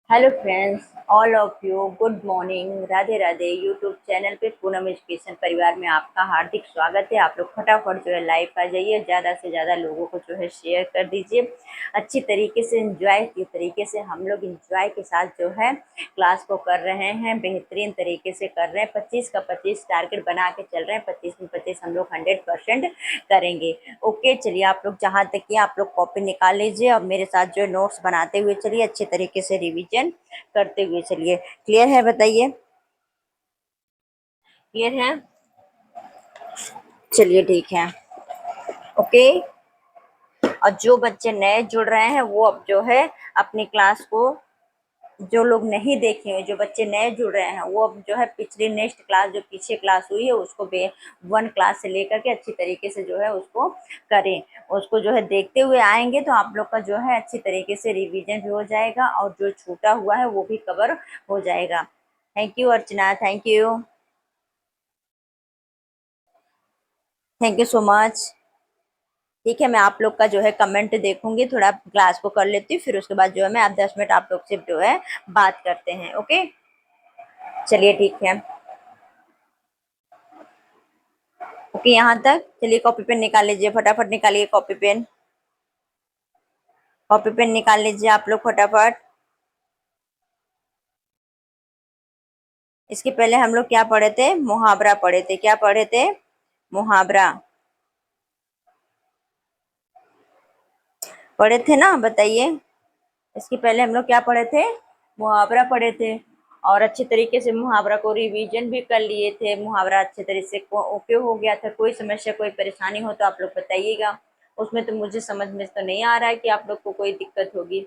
Hello friends, all of you good morning. Radhe Radhe. YouTube channel पे Poonam education परिवार में आपका हार्दिक स्वागत है। आप लोग फटाफट जो है लाइव आ जाइए, ज़्यादा से ज़्यादा लोगों को जो है शेयर कर दीजिए। अच्छी तरीके से एंजॉय के तरीके से हम लोग एंजॉय के साथ जो है क्लास को कर रहे हैं, बेहतरीन तरीके से कर रहे हैं। 25 का 25 टारगेट बना के चल रहे हैं। 25 में 25 हम लोग 100% करेंगे। ओके, चलिए आप लोग जहाँ तक कि आप लोग कॉपी निकाल लीजिए और मेरे साथ जो है नोट्स बनाते हुए चलिए, अच्छे तरीके से रिवीजन करते हुए चलिए। क्लियर है? बताइए, क्लियर है? चलिए ठीक है। ओके। और जो बच्चे नए जुड़ रहे हैं वो अब जो है अपनी क्लास को, जो लोग नहीं देखे हैं, जो बच्चे नए जुड़ रहे हैं वो अब जो है पिछली नेक्स्ट क्लास जो पीछे क्लास हुई है उसको वन क्लास से लेकर के अच्छी तरीके से जो है उसको करें। उसको जो है देखते हुए आएंगे तो आप लोग का जो है अच्छी तरीके से रिवीजन भी हो जाएगा और जो छूटा हुआ है वो भी कवर हो जाएगा। Thank you Archana, thank you, thank you so much. ठीक है, मैं आप लोग का जो है कमेंट देखूंगी, थोड़ा क्लास को कर लेती हूँ, फिर उसके बाद जो है मैं आप 10 मिनट आप लोग से जो है बात करते हैं। ओके, चलिए ठीक है। ओके, यहाँ तक चलिए। कॉपी पेन निकाल लीजिए, फटाफट निकालिए कॉपी पेन। कॉपी पेन निकाल लीजिए आप लोग फटाफट। इसके पहले हम लोग क्या पढ़े थे? मुहावरा पढ़े थे। क्या पढ़े थे? मुहावरा पढ़े थे ना? बताइए। इसके पहले हम लोग क्या पढ़े थे? मुहावरा पढ़े थे। और अच्छे तरीके से मुहावरा को रिवीजन भी कर लिए थे। मुहावरा अच्छे तरीके से ओके हो गया था। कोई समस्या, कोई परेशानी हो तो आप लोग बताइएगा। उसमें तो मुझे समझ में तो नहीं आ रहा है कि आप लोग को कोई दिक्कत होगी।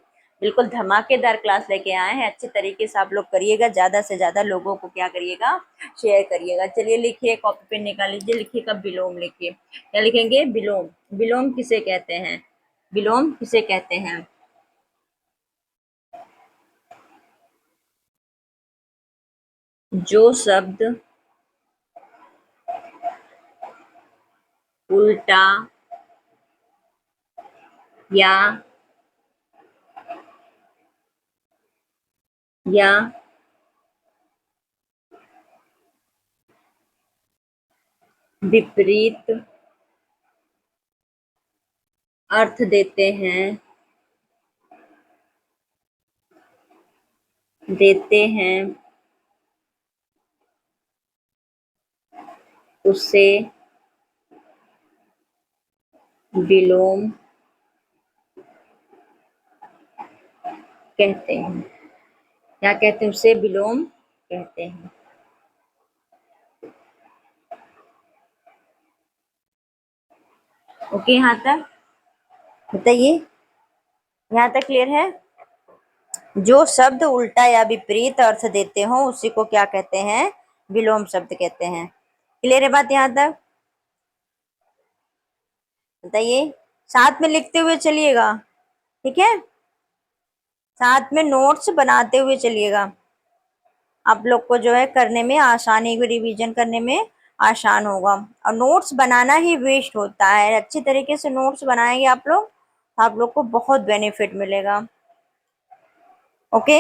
बिल्कुल धमाकेदार क्लास लेके आए हैं। अच्छे तरीके से आप लोग करिएगा, ज्यादा से ज्यादा लोगों को क्या करिएगा, शेयर करिएगा। चलिए लिखिए, कॉपी पेन निकाल लीजिए, लिखिएगा विलोम। लिखिए, क्या लिखेंगे? विलोम। विलोम किसे कहते हैं? विलोम किसे कहते हैं? जो शब्द उल्टा या या विपरीत अर्थ देते हैं, देते हैं उसे विलोम कहते हैं। क्या कहते हैं? उसे विलोम कहते हैं। ओके, यहाँ तक बताइए। यहाँ तक क्लियर है? जो शब्द उल्टा या विपरीत अर्थ देते हो उसी को क्या कहते हैं? विलोम शब्द कहते हैं। क्लियर है बात यहाँ तक? बताइए। साथ में लिखते हुए चलिएगा, ठीक है? साथ में नोट्स बनाते हुए चलिएगा। आप लोग को जो है करने में आसानी, रिवीजन करने में आसान होगा। और नोट्स बनाना ही वेस्ट होता है। अच्छी तरीके से नोट्स बनाएंगे आप लोग तो आप लोग को बहुत बेनिफिट मिलेगा। ओके,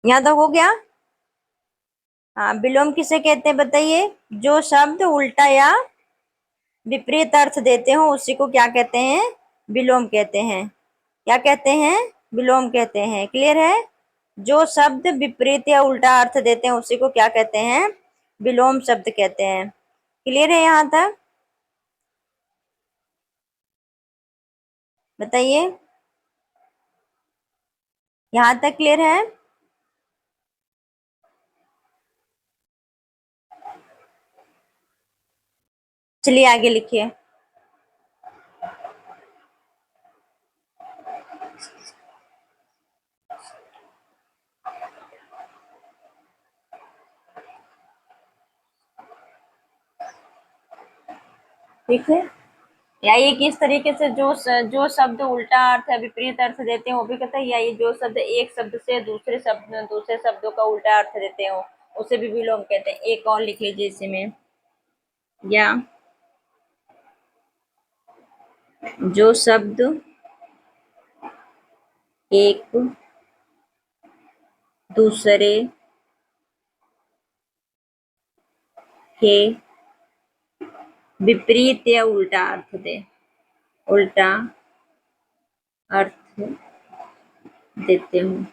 यहाँ तक हो गया? हाँ, विलोम किसे कहते हैं बताइए? जो शब्द उल्टा या विपरीत अर्थ देते हो उसी को क्या कहते हैं? विलोम कहते हैं। क्या कहते हैं? विलोम कहते हैं। क्लियर है? जो शब्द विपरीत या उल्टा अर्थ देते हैं उसी को क्या कहते हैं? विलोम शब्द कहते हैं। क्लियर है यहाँ तक? बताइए, यहाँ तक क्लियर है? चलिए आगे लिखिए। ठीक है, या ये किस तरीके से जो शब्द उल्टा अर्थ है, विपरीत अर्थ देते हैं वो भी कहता है। या ये जो शब्द एक शब्द से दूसरे शब्दों का उल्टा अर्थ देते हो उसे भी विलोम कहते हैं। एक और लिख लीजिए इसी में। या जो शब्द एक दूसरे के विपरीत या उल्टा अर्थ दे, उल्टा अर्थ देते हो।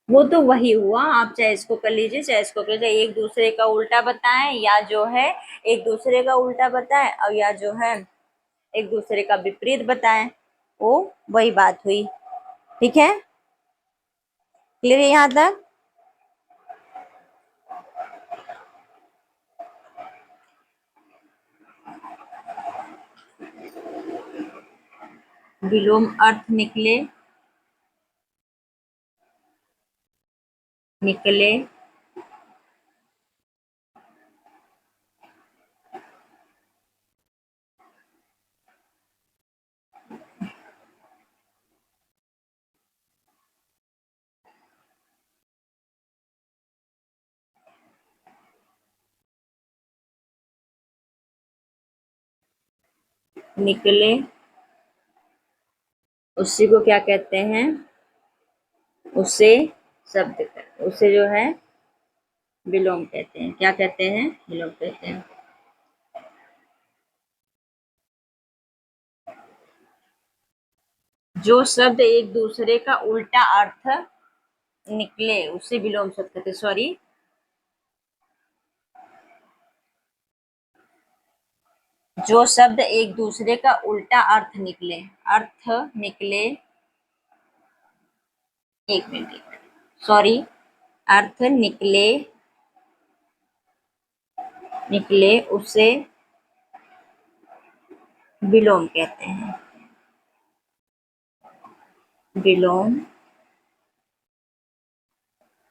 वो तो वही हुआ, आप चाहे इसको कर लीजिए चाहे इसको कर लीजिए, एक दूसरे का उल्टा बताएं या जो है एक दूसरे का उल्टा बताएं और या जो है एक दूसरे का विपरीत बताएं, वो वही बात हुई। ठीक है, क्लियर है यहाँ तक? विलोम अर्थ निकले, निकले निकले उसी को क्या कहते हैं, उसे शब्द उसे जो है विलोम कहते हैं। क्या कहते हैं? विलोम कहते हैं। जो शब्द एक दूसरे का उल्टा अर्थ निकले उसे विलोम शब्द कहते हैं। सॉरी, जो शब्द एक दूसरे का उल्टा अर्थ निकले, अर्थ निकले, एक मिनट, सॉरी, अर्थ निकले, निकले उसे विलोम कहते हैं। विलोम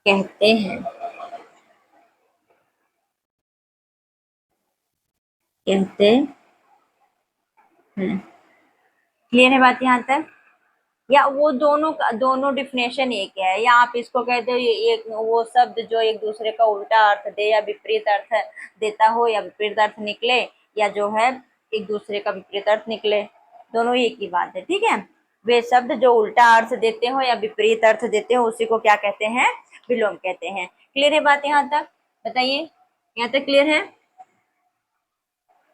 कहते हैं, कहते हैं। क्लियर है बात यहाँ तक? या वो दोनों का दोनों डिफिनेशन एक है, या आप इसको कहते हो ये एक वो शब्द जो एक दूसरे का उल्टा अर्थ दे या विपरीत अर्थ देता हो या विपरीत अर्थ निकले या जो है एक दूसरे का विपरीत अर्थ निकले, दोनों ही एक ही बात है। ठीक है, वे शब्द जो उल्टा अर्थ देते हो या विपरीत अर्थ देते हो उसी को क्या कहते हैं? विलोम कहते हैं। क्लियर है बात यहाँ तक? बताइए, यहाँ तक क्लियर है?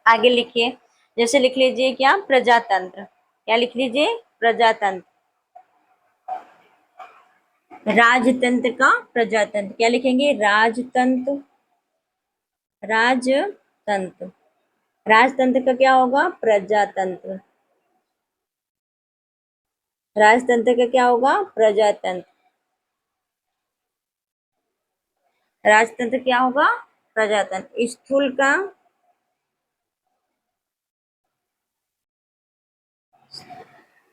आगे लिखिए, जैसे लिख लीजिए क्या, प्रजातंत्र। क्या लिख लीजिए? प्रजातंत्र। राजतंत्र का प्रजातंत्र क्या लिखेंगे? राजतंत्र, राजतंत्र। राजतंत्र का क्या होगा? प्रजातंत्र। राजतंत्र का क्या होगा? प्रजातंत्र। राजतंत्र क्या होगा? प्रजातंत्र। स्थूल का,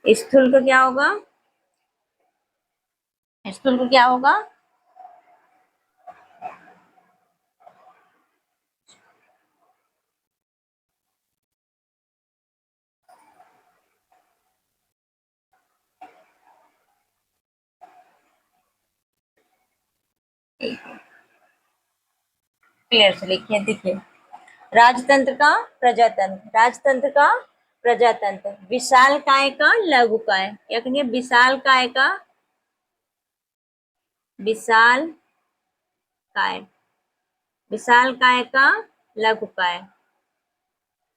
स्थूल का क्या होगा? स्थूल का क्या होगा? क्लियर से लिखिए, देखिए, राजतंत्र का प्रजातंत्र, राजतंत्र का प्रजातंत्र। विशाल काय का लघु काय, क्या कहेंगे? विशाल काय का, विशाल काय, विशाल काय का लघु काय,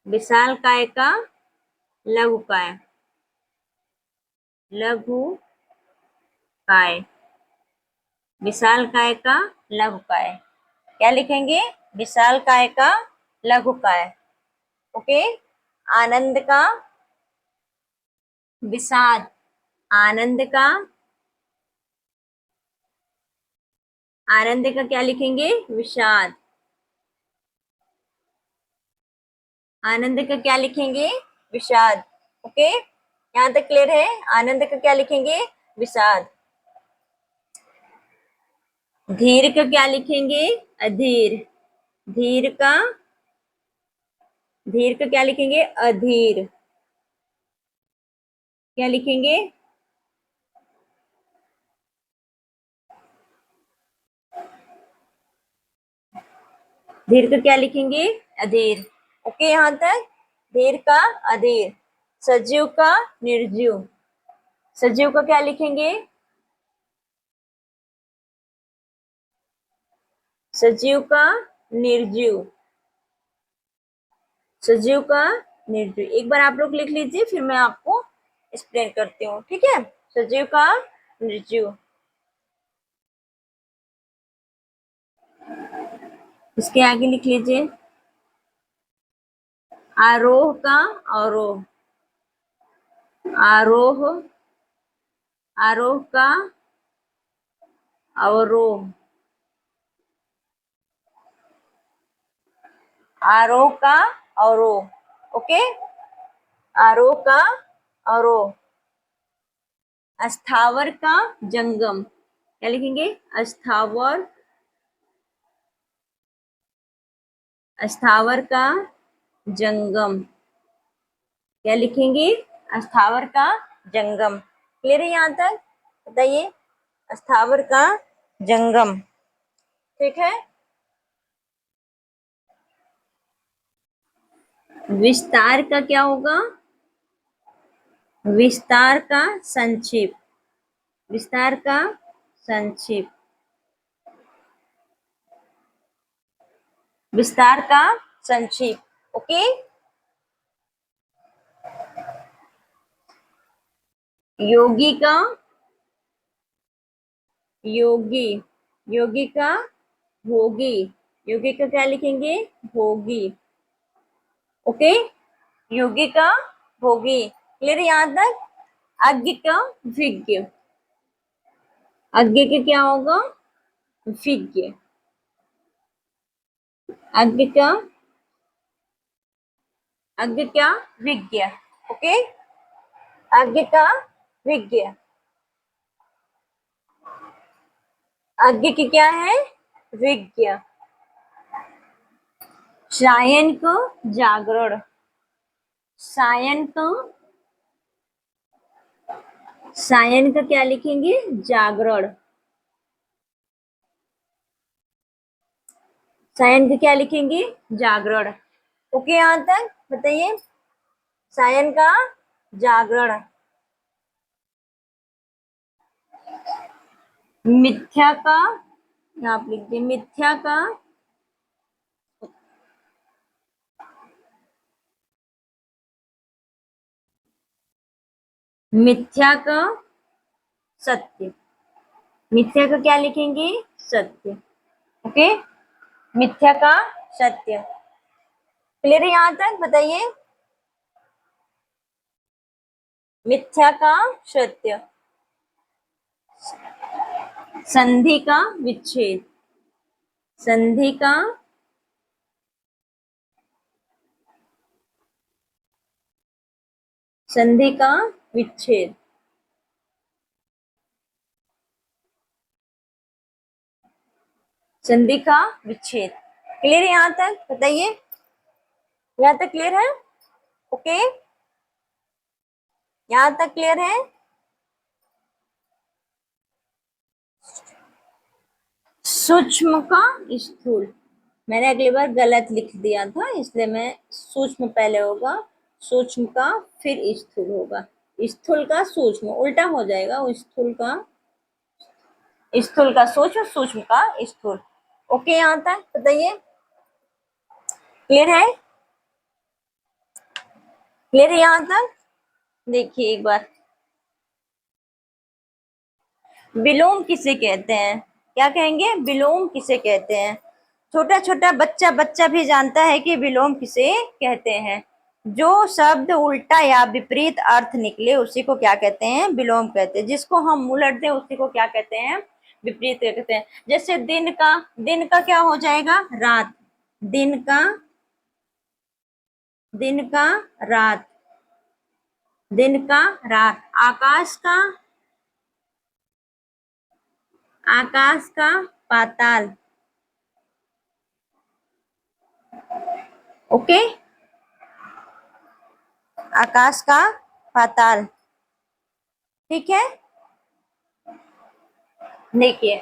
विशाल काय का लघु काय, लघु काय, विशाल काय का लघु काय। क्या लिखेंगे? विशाल काय का लघु काय। ओके, आनंद का विषाद, आनंद का, आनंद का क्या लिखेंगे? विषाद। आनंद का क्या लिखेंगे? विषाद। ओके, यहाँ तक क्लियर है? आनंद का क्या लिखेंगे? विषाद। धीर का क्या लिखेंगे? अधीर। धीर का, धीर का क्या लिखेंगे? अधीर। क्या लिखेंगे? धीर का क्या लिखेंगे? अधीर। ओके यहाँ तक? देर का अधेर, सजीव का निर्जीव, सजीव का क्या लिखेंगे, सजीव का निर्जीव, सजीव का निर्जीव। एक बार आप लोग लिख लीजिए, फिर मैं आपको एक्सप्लेन करती हूँ, ठीक है। सजीव का निर्जीव, इसके आगे लिख लीजिए आरोह का अवरोह, आरोह, आरोह का अवरोह, आरोह का अवरोह, ओके, आरोह का अवरोह। अस्थावर का जंगम, क्या लिखेंगे, अस्थावर, अस्थावर का जंगम, क्या लिखेंगे, अस्थावर का जंगम। क्लियर है यहाँ तक, बताइए, अस्थावर का जंगम, ठीक है। विस्तार का क्या होगा, विस्तार का संक्षेप, विस्तार का संक्षेप, विस्तार का संक्षेप, ओके। योगी का योगी, योगी का भोगी, योगी का क्या लिखेंगे, भोगी, ओके, योगी का भोगी। क्लियर यहाँ तक। अज्ञ का विज्ञ, अज्ञ के क्या होगा, विज्ञ, अज्ञ का, अज्ञ का विज्ञ, ओके, अज्ञ का विज्ञ। अज्ञ की क्या है, विज्ञ। सायन को जागरण, सायन को, सायन का क्या लिखेंगे, जागरण, सायन का क्या लिखेंगे, जागरण, ओके। यहाँ तक बताइए, सायन का जागरण। मिथ्या का, यहाँ आप लिख दिए मिथ्या का, मिथ्या का सत्य, मिथ्या का क्या लिखेंगे, सत्य, ओके, मिथ्या का सत्य। क्लियर है यहाँ तक, बताइए, मिथ्या का सत्य। संधि का विच्छेद, संधि का, संधि का विच्छेद, संधि का विच्छेद। क्लियर है यहाँ तक, बताइए, यहाँ तक क्लियर है, ओके, यहाँ तक क्लियर है। सूक्ष्म का स्थूल, मैंने अगली बार गलत लिख दिया था, इसलिए मैं सूक्ष्म पहले होगा, सूक्ष्म का फिर स्थूल होगा, स्थूल का सूक्ष्म, उल्टा हो जाएगा, स्थूल का, स्थूल का सूक्ष्म, सूक्ष्म का स्थूल, ओके। यहाँ तक बताइए, क्लियर है, क्लियर है यहाँ तक। देखिए एक बार, विलोम किसे कहते हैं, क्या कहेंगे, विलोम किसे कहते हैं। छोटा छोटा बच्चा बच्चा भी जानता है कि विलोम किसे कहते हैं। जो शब्द उल्टा या विपरीत अर्थ निकले उसी को क्या कहते हैं, विलोम कहते हैं। जिसको हम उलट दें उसी को क्या कहते हैं, विपरीत कहते हैं। जैसे दिन का क्या हो जाएगा, रात, दिन का, दिन का रात, दिन का रात। आकाश का, आकाश का पाताल, ओके, आकाश का पाताल, ठीक है। देखिए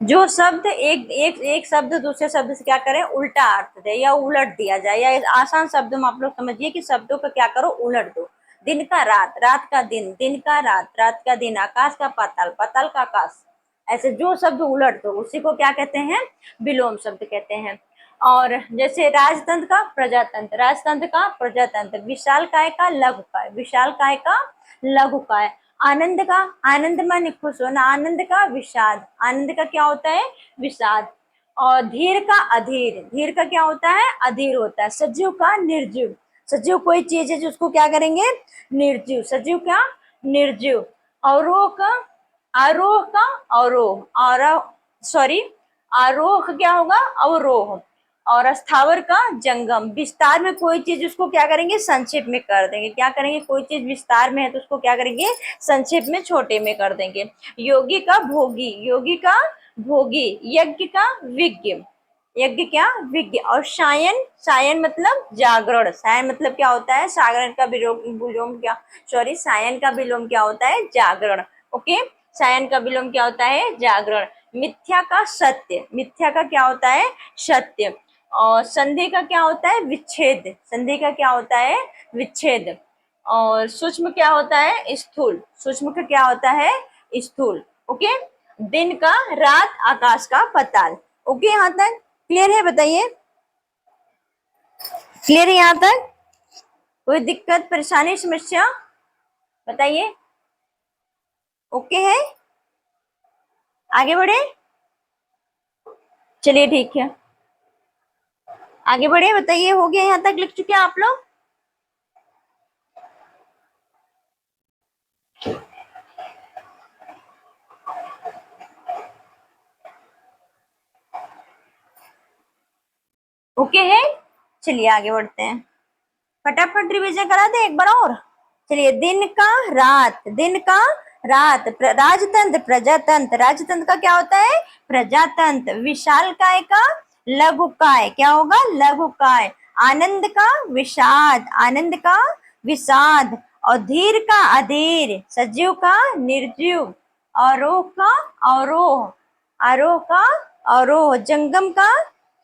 जो शब्द एक एक एक शब्द दूसरे शब्द से क्या करें, उल्टा अर्थ दे या उलट दिया जाए, या आसान शब्दों में आप लोग समझिए कि शब्दों का क्या करो, उलट दो। दिन का रात, रात का दिन, दिन का रात, रात का दिन, आकाश का पाताल, पाताल का आकाश, ऐसे जो शब्द उलट दो उसी को क्या कहते हैं, विलोम शब्द कहते हैं। और जैसे राजतंत्र का प्रजातंत्र, राजतंत्र का प्रजातंत्र, विशाल काय का लघु काय, विशाल काय का लघु काय, आनंद का, आनंद माने खुश होना, आनंद का विषाद, आनंद का क्या होता है, विषाद। और धीर का अधीर, धीर का क्या होता है, अधीर होता है। सजीव का निर्जीव, सजीव कोई चीज है जिसको क्या करेंगे, निर्जीव, सजीव क्या, निर्जीव। अवरोह का, आरोह का अवरोह, और सॉरी, आरोह क्या होगा, अवरोह। और स्थावर का जंगम, विस्तार में कोई चीज उसको क्या करेंगे, संक्षेप में कर देंगे, क्या करेंगे, कोई चीज विस्तार में है तो उसको क्या करेंगे, संक्षेप में छोटे में कर देंगे। योगी का भोगी, योगी का भोगी, यज्ञ का विज्ञ, यज्ञ क्या, विज्ञ। और सायन, सायन मतलब जागरण, सायन मतलब क्या होता है, सागरण का विलोम क्या, सॉरी, सायन का विलोम क्या होता है, जागरण। ओके, सायन का विलोम क्या होता है, जागरण। मिथ्या का सत्य, मिथ्या का क्या होता है, सत्य। और संधि का क्या होता है, विच्छेद, संधि का क्या होता है, विच्छेद। और सूक्ष्म क्या होता है, स्थूल, सूक्ष्म का क्या होता है, स्थूल। ओके, दिन का रात, आकाश का पाताल। ओके, यहाँ तक क्लियर है, बताइए, क्लियर है यहाँ तक, कोई दिक्कत परेशानी समस्या बताइए। ओके है, आगे बढ़े, चलिए ठीक है, आगे बढ़े, बताइए, हो गया, यहाँ तक लिख चुके हैं आप लोग। ओके है, चलिए आगे बढ़ते हैं, फटाफट रिवीजन करा दे एक बार और। चलिए, दिन का रात, दिन का रात, राजतंत्र प्रजातंत्र, राजतंत्र का क्या होता है, प्रजातंत्र। विशाल काय का लघु काय, क्या होगा, लघु काय। आनंद का विषाद, आनंद का विषाद। और धीर का अधीर, सजीव का निर्जीव। आरोह का अवरोह, आरोह का अवरोह। जंगम का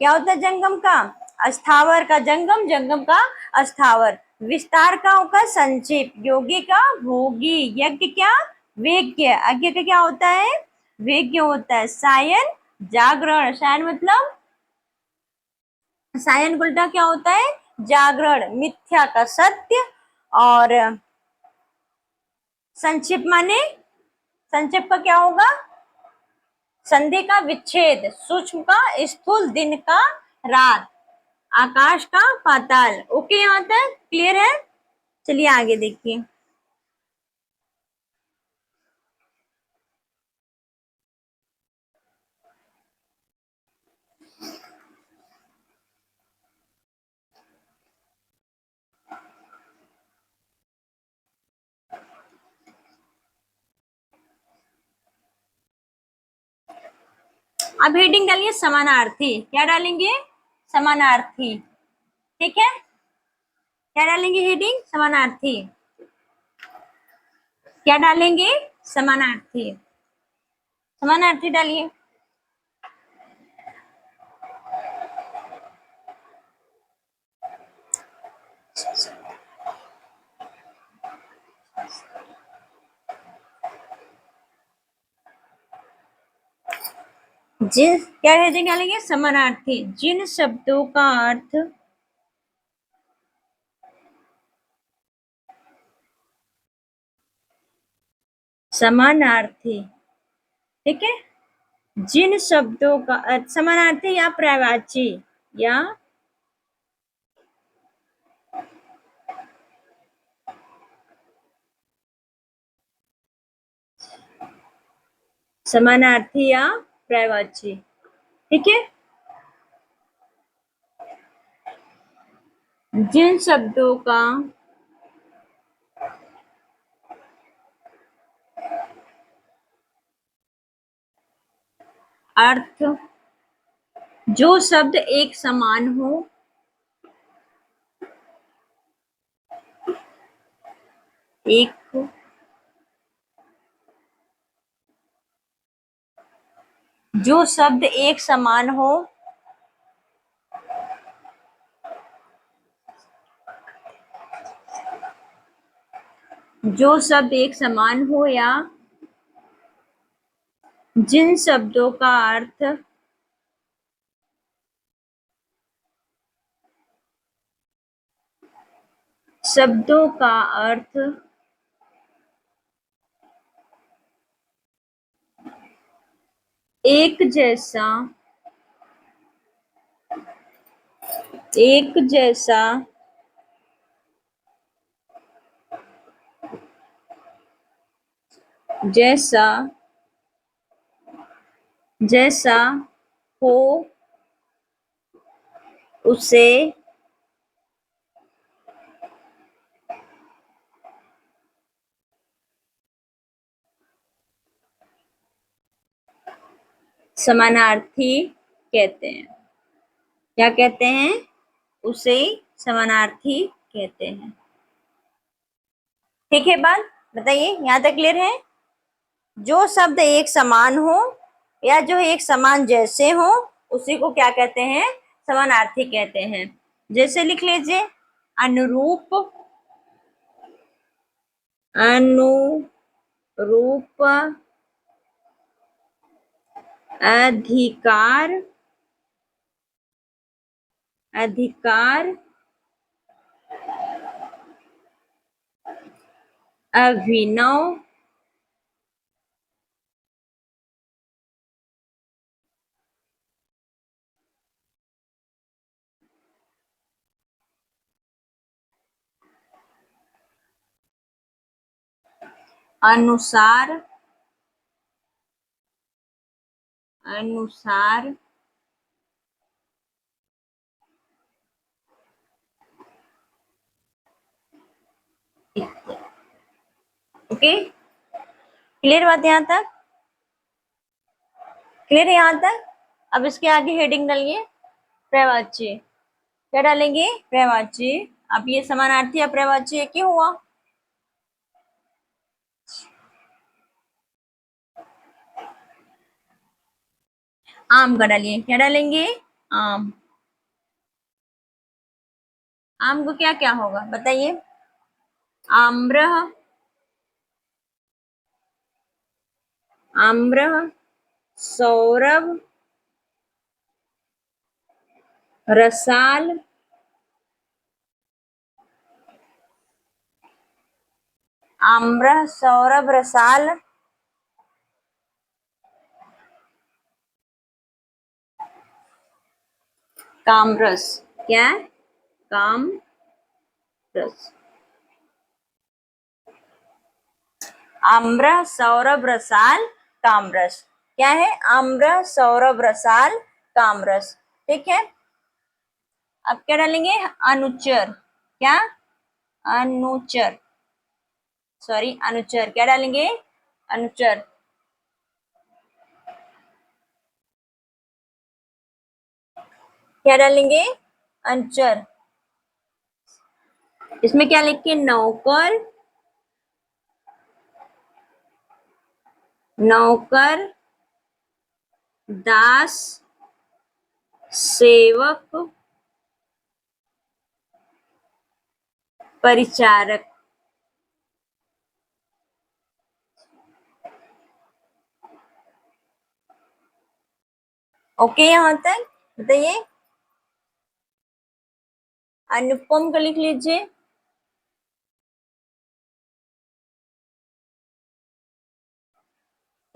क्या होता है, जंगम का अस्थावर का जंगम, जंगम का अस्थावर। विस्तार का होगा संक्षेप, योगी का भोगी, यज्ञ क्या, वेज्ञ, यज्ञ का क्या होता है, वेज्ञ होता है। सायन जागरण, सायन मतलब, सायन उल्टा क्या होता है, जागरण। मिथ्या का सत्य। और संक्षिप्त माने, संक्षिप्त का क्या होगा, संधि का विच्छेद। सूक्ष्म का स्थूल, दिन का रात, आकाश का पाताल। ओके, यहाँ तक क्लियर है, चलिए आगे देखिए। अब हेडिंग डालिए समानार्थी, क्या डालेंगे, समानार्थी, ठीक है, क्या डालेंगे हेडिंग, समानार्थी, क्या डालेंगे, समानार्थी, समानार्थी डालिए। जिन, क्या हेडिंग डालेंगे, समानार्थी, जिन शब्दों का अर्थ समानार्थी, ठीक है, जिन शब्दों का अर्थ समानार्थी या पर्यायवाची, या समानार्थी या पर्यायवाची, ठीक है, जिन शब्दों का अर्थ, जो शब्द एक समान हो, एक जो शब्द एक समान हो, जो शब्द एक समान हो या जिन शब्दों का अर्थ शब्दों का अर्थ एक जैसा एक जैसा जैसा जैसा हो उसे समानार्थी कहते हैं। क्या कहते हैं? उसे समानार्थी कहते हैं। ठीक है, बात बताइए, यहां तक क्लियर है? जो शब्द एक समान हो या जो एक समान जैसे हो उसी को क्या कहते हैं? समानार्थी कहते हैं। जैसे लिख लीजिए, अनुरूप, अनुरूप, अधिकार, अधिकार, अभिनव, अनुसार, अनुसार, ओके, क्लियर बात यहां तक? क्लियर है यहां तक? अब इसके आगे हेडिंग डालिए प्रवाच्य। क्या डालेंगे? प्रवाच्य। अब ये समानार्थी या प्रवाच्य क्यों हुआ? आम का डालिए। क्या डालेंगे? आम। आम को क्या क्या होगा बताइए? आम्र, आम्र, सौरभ, रसाल, आम्र, सौरभ, रसाल, कामरस। क्या? काम रस। आम्र, सौरभ, रसाल, कामरस। क्या है? आम्र, सौरभ, रसाल, कामरस। ठीक है। अब क्या डालेंगे? अनुचर। क्या? अनुचर, सॉरी अनुचर। क्या डालेंगे? अनुचर। क्या डालेंगे? अनुचर। इसमें क्या लिखे? नौकर, नौकर, दास, सेवक, परिचारक। ओके, यहां तक बताइए। अनुपम को लिख लीजिए।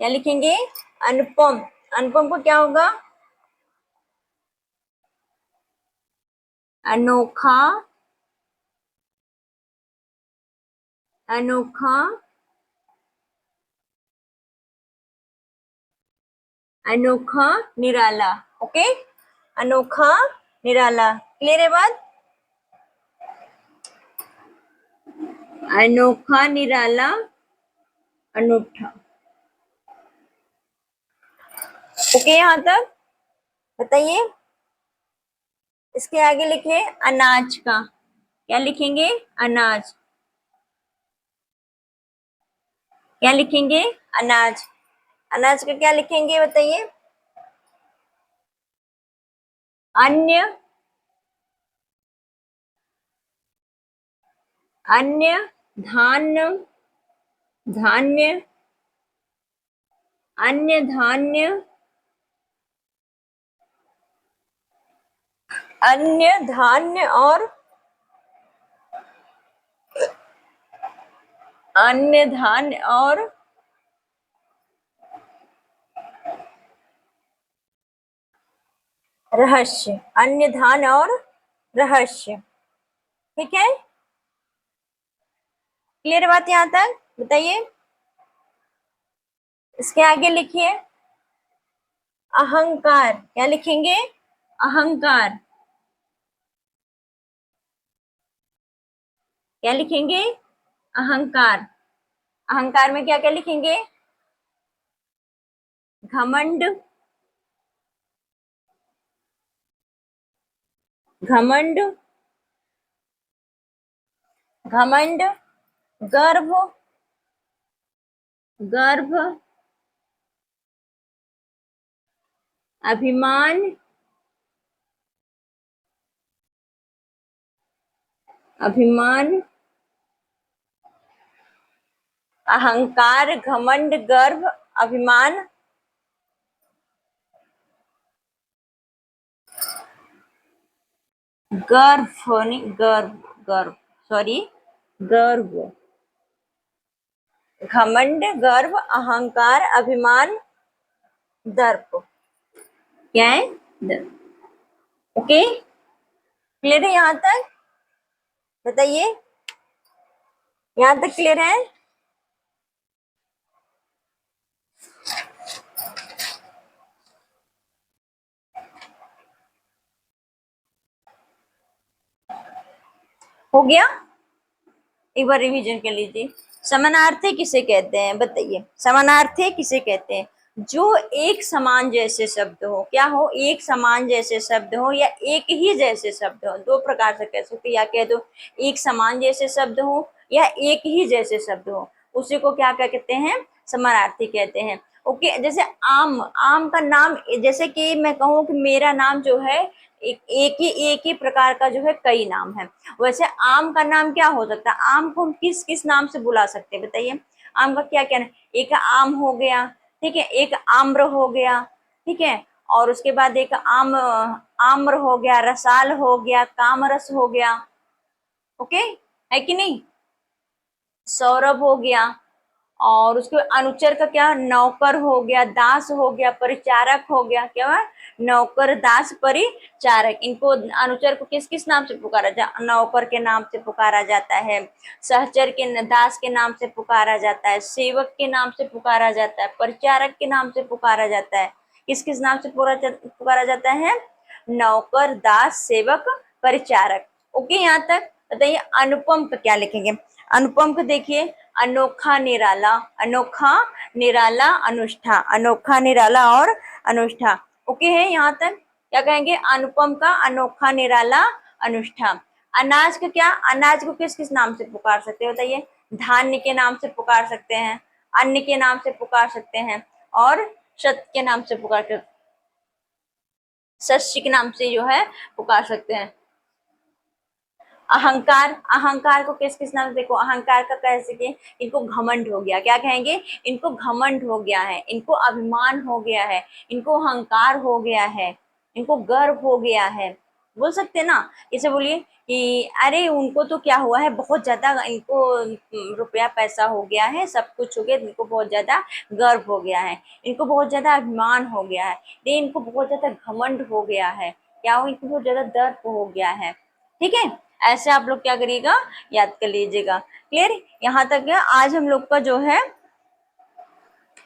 क्या लिखेंगे? अनुपम। अनुपम को क्या होगा? अनोखा, अनोखा, अनोखा, निराला। ओके, अनोखा, निराला। क्लियर है बात? अनोखा, निराला, अनूठा। ओके, यहां तक बताइए। इसके आगे लिखिए अनाज का। क्या लिखेंगे? अनाज। क्या लिखेंगे? अनाज। अनाज का क्या लिखेंगे बताइए? अन्य, अन्य, धान्य, धान्य, अन्य धान्य, अन्य धान्य और अन्य धान्य और रहस्य, अन्य धान्य और रहस्य। ठीक है, क्लियर बात यहाँ तक? बताइए, इसके आगे लिखिए अहंकार। क्या लिखेंगे? अहंकार। क्या लिखेंगे? अहंकार। अहंकार में क्या क्या लिखेंगे? घमंड, घमंड, घमंड, गर्व, गर्व, अभिमान, अभिमान, अहंकार, घमंड, गर्व, अभिमान, गर्व नहीं, गर्व, गर्व, सॉरी, गर्व, घमंड, गर्व, अहंकार, अभिमान, दर्प। क्या है? दर्प। ओके, क्लियर है यहाँ तक? बताइए, यहाँ तक क्लियर है? हो गया? एक बार रिवीजन कर लीजिए। समानार्थी किसे कहते हैं? बताइए, समानार्थी किसे कहते हैं? जो एक समान जैसे शब्द हो, क्या हो? एक समान जैसे शब्द हो या एक ही जैसे शब्द हो, दो प्रकार से कह सकते, या कह दो एक समान जैसे शब्द हो या एक ही जैसे शब्द हो, उसी को क्या क्या कहते हैं? समानार्थी कहते हैं। ओके, जैसे आम, आम का नाम, जैसे कि मैं कहूँ कि मेरा नाम जो है एक ही प्रकार का जो है कई नाम है, वैसे आम का नाम क्या हो सकता है? आम को हम किस किस नाम से बुला सकते हैं? बताइए, आम का क्या क्या नाम? एक आम हो गया, ठीक है, एक आम्र हो गया, ठीक है, और उसके बाद एक आम्र हो गया, रसाल हो गया, कामरस हो गया। ओके, है कि नहीं? सौरभ हो गया, और उसके अनुचर का क्या? नौकर हो गया, दास हो गया, परिचारक हो गया। क्या हुआ? नौकर, दास, परिचारक। इनको अनुचर को किस किस नाम से पुकारा जाता? नौकर के नाम से पुकारा जाता है, सहचर के, दास के नाम से पुकारा जाता है, सेवक के नाम से पुकारा जाता है, परिचारक के नाम से पुकारा जाता है। किस किस नाम से पुकारा जाता है? नौकर, दास, सेवक, परिचारक। ओके, यहाँ तक? बताइए, अनुपम का क्या लिखेंगे? अनुपम को देखिए, अनोखा, निराला, अनोखा, निराला, अनुष्ठा, अनोखा, निराला और अनुष्ठा। ओके है यहाँ तक? क्या कहेंगे? अनुपम का अनोखा, निराला, अनुष्ठा। अनाज का क्या? अनाज को किस किस नाम से पुकार सकते हैं? बताइए, धान्य के नाम से पुकार सकते हैं, अन्न के नाम से पुकार सकते हैं, और शत के नाम से पुकार सकते, शस्य के नाम से जो है पुकार सकते हैं। अहंकार, अहंकार को किस किस नाम से? देखो, अहंकार का कह सके, इनको घमंड हो गया। क्या कहेंगे? इनको घमंड हो गया है, इनको अभिमान हो गया है, इनको अहंकार हो गया है, इनको गर्व हो गया है। बोल सकते ना? इसे बोलिए कि अरे उनको तो क्या हुआ है, बहुत ज्यादा इनको रुपया पैसा हो गया है, सब कुछ हो गया, इनको बहुत ज्यादा गर्व हो गया है, इनको बहुत ज्यादा अभिमान हो गया है, इनको बहुत ज्यादा घमंड हो गया है, क्या हो? इनको बहुत ज्यादा दर्प हो गया है। ठीक है, ऐसे आप लोग क्या करिएगा? याद कर लीजिएगा। क्लियर? यहाँ तक है। आज हम लोग का जो है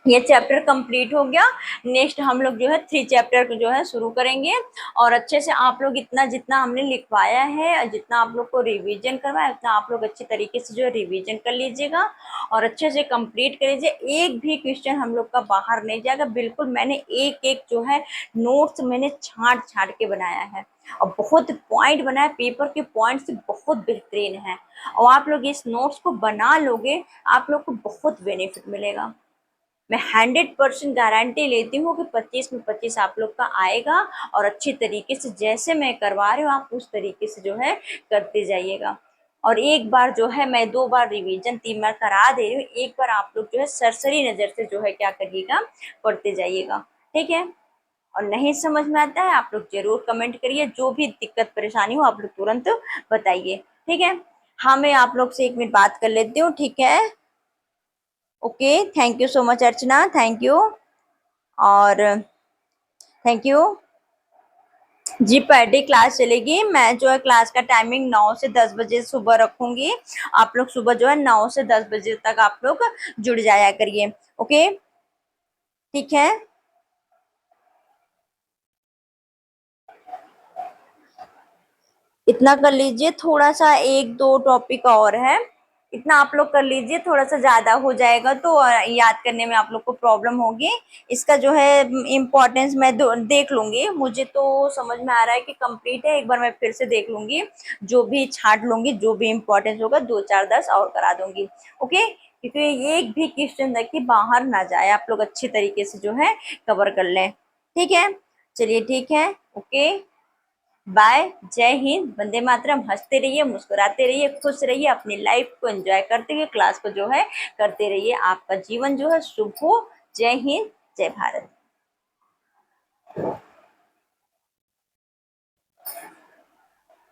ये चैप्टर कंप्लीट हो गया। नेक्स्ट हम लोग जो है 3 चैप्टर को जो है शुरू करेंगे, और अच्छे से आप लोग इतना जितना हमने लिखवाया है, जितना आप लोग को रिवीजन करवाया, उतना आप लोग अच्छे तरीके से जो है रिवीजन कर लीजिएगा और अच्छे से कंप्लीट कर लीजिए। एक भी क्वेश्चन हम लोग का बाहर नहीं जाएगा, बिल्कुल। मैंने एक एक जो है नोट्स मैंने छांट छांट के बनाया है, और बहुत पॉइंट बनाया, पेपर के पॉइंट्स बहुत बेहतरीन है, और आप लोग इस नोट्स को बना लोगे, आप लोग को बहुत बेनिफिट मिलेगा। मैं 100% गारंटी लेती हूँ कि 25 में 25 आप लोग का आएगा, और अच्छी तरीके से जैसे मैं करवा रही हूँ आप उस तरीके से जो है करते जाइएगा। और एक बार जो है मैं 2 बार रिवीजन 3 बार करा दे रही हूँ, एक बार आप लोग जो है सरसरी नजर से जो है क्या करिएगा, पढ़ते जाइएगा। ठीक है, और नहीं समझ में आता है आप लोग जरूर कमेंट करिए, जो भी दिक्कत परेशानी हो आप लोग तुरंत बताइए। ठीक है, हाँ मैं आप लोग से 1 मिनट बात कर लेती हूँ। ठीक है, okay, thank you so much Archana, thank you, और थैंक यू जी। पर डे क्लास चलेगी, मैं जो है क्लास का टाइमिंग 9 से 10 बजे सुबह रखूंगी। आप लोग सुबह जो है 9 से 10 बजे तक आप लोग जुड़ जाया करिए। ओके, ठीक है, इतना कर लीजिए, थोड़ा सा 1-2 टॉपिक और है, इतना आप लोग कर लीजिए, थोड़ा सा ज्यादा हो जाएगा तो याद करने में आप लोग को प्रॉब्लम होगी। इसका जो है इम्पोर्टेंस मैं देख लूंगी, मुझे तो समझ में आ रहा है कि कंप्लीट है, एक बार मैं फिर से देख लूंगी, जो भी छांट लूंगी, जो भी इम्पोर्टेंस होगा 2-4-10 और करा दूंगी। ओके, क्योंकि एक भी क्वेश्चन देखिए बाहर ना जाए, आप लोग अच्छी तरीके से जो है कवर कर लें। ठीक है, चलिए ठीक है, ओके, बाय, जय हिंद, वंदे मातरम। हंसते रहिए, मुस्कुराते रहिए, खुश रहिए, अपनी लाइफ को एंजॉय करते हुए क्लास को जो है करते रहिए। आपका जीवन जो है शुभ हो। जय हिंद, जय भारत।